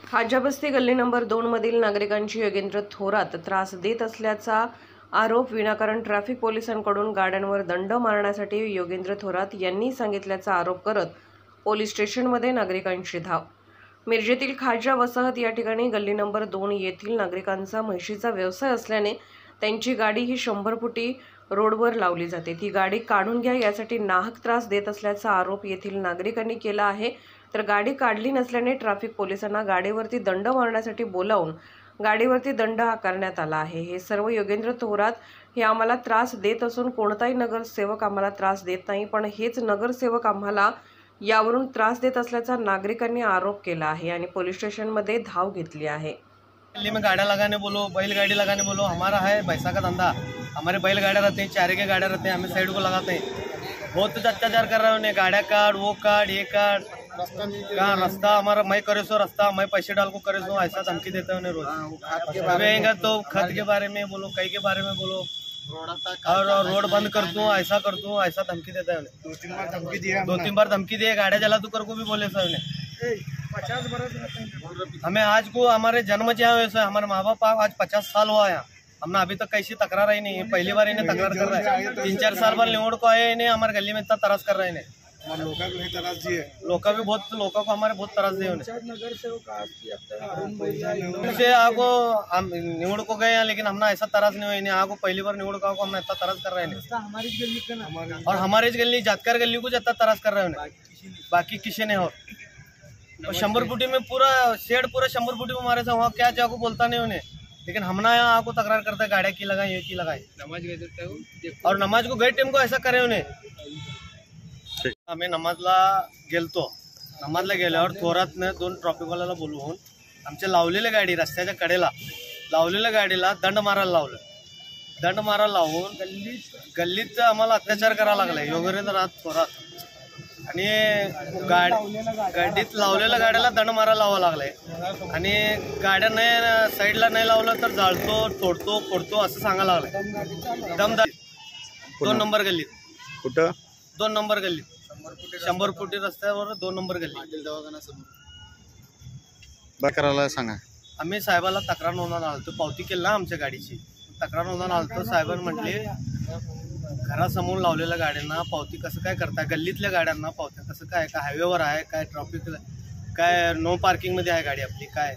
खाजाबस्ती गल्ली नंबर 2 मधील नागरिकांची योगेंद्र थोरात त्रास देत असल्याचा आरोप विनाकारण ट्रॅफिक पोलिसांकडून गाड्यांवर दंड मारण्यासाठी योगेंद्र थोरात यांनी सांगितल्याचा आरोप करत पोलीस स्टेशनमध्ये नागरिकांची धाव। मिरजेतील खाजा वसाहत या ठिकाणी गल्ली नंबर 2 येथील नागरिकांचा म्हशीचा व्यवसाय असल्याने त्यांची गाडी ही 100 फुटी रोडवर लावली जाते। ती गाडी काढून घ्या यासाठी नाहक त्रास देत असल्याचा आरोप येथील नागरिकांनी केला आहे। तर गाडी काढली नसल्याने ट्रॅफिक पोलिसांना गाडीवरती दंड मारण्यासाठी बोलावून गाडीवरती दंड आकारण्यात आला आहे। हे सर्व योगेंद्र थोरात हे आम्हाला त्रास देत असून कोणताही नगरसेवक आम्हाला त्रास देत नाही, पण हेच नगरसेवक आम्हाला यावरून त्रास देत असल्याचा नागरिकांनी आरोप केला आहे आणि पोलीस स्टेशनमध्ये धाव घेतली आहे। दिल्ली में गाड़ा लगाने बोलो, बैलगाड़ी लगाने बोलो, हमारा है पैसा का धंधा। हमारे बैलगाड़ियाँ रहते हैं, चारे के गाड़ियाँ रहते हैं, हमें साइड को लगाते हैं। बहुत अत्याचार कर रहे हैं उन्हें, गाड़ियाँ काट, वो काट, ये काट, कहाँ रास्ता हमारा मैं करे सो रास्ता, मैं पैसे डाल को करे सो, ऐसा धमकी देते हैं उन्हें रोज। तो खत के बारे में बोलो, कई के बारे में बोलो, और रोड बंद कर दूँ, ऐसा कर दूँ, ऐसा धमकी देता है उन्हें। 2-3 बार धमकी दिए, गाड़ियाँ जला तू कर को भी बोले सर उन्हें। 50 बरस हमें आज को हमारे जन्म जो है वैसे हमारे माँ बाप आज 50 साल हुआ है, हमने अभी तक कैसी तकरार ही नहीं है। पहली बार इन्हें तकरार कर रहा है, 3-4 साल बाद निवड़ को आए इन्हें हमारे गली में इतना तरास कर रहे हैं। लोका भी बहुत लोगों को हमारे बहुत तरस दिए उनसे आगो हम निवड़ को गए हैं, लेकिन हमने ऐसा तरस नहीं हुआ इन्हें। आगो पहली बार निवड़ को हमने इतना तरस कर रहे हैं, और हमारी गली जातकर गली को जितना तरस कर रहे हैं उन्हें, बाकी किसी ने। और 100 फुटी में पूरा शेड पूरा 100 फुटी में हमारे से वहाँ क्या जाको बोलता नहीं उन्हें, लेकिन हमने यहाँ आपको तकरार करता है गाड़ियाँ की लगाए, ये की लगाए, नमाज गए देते हो और नमाज को गए टाइम को ऐसा करे उन्हें। आम्ही नमाजला गेल्यावर थोरातने 2 ट्रॉफिकवाल्याला बोलवून आमच्या लावलेल्या गाडी रस्त्याच्या कडेला लावलेल्या गाडीला दंड मारायला लावलं। दंड मारायला लावून गल्लीत आम्हाला अत्याचार करायला लागला योगेंद्र थोरात, आणि गाडीत लावलेल्या गाड्याला दंड मारायला लावा लागलाय, आणि गाड्या नाही साईडला नाही लावलं तर जाळतो, तोडतो, फोडतो असं सांगायला लागलाय। दमदार 2 नंबर गल्लीत, कुठं 2 नंबर गल्लीत 100 फुटी रस्त्यावर 2 नंबर गल्ली करायला सांगा। आम्ही साहेबाला तक्रार नोंदवून आलतो, पावती केली ना आमच्या गाडीची, तक्रार नोंदवून आलतो। साहेबांनी म्हटले घरासमोर लावलेल्या गाड्यांना पावती कसं काय करताय, गल्लीतल्या गाड्यांना पावत्या कसं काय, का हायवेवर आहे काय, ट्रॅफिक काय नो पार्किंग मध्ये आहे गाडी आपली काय।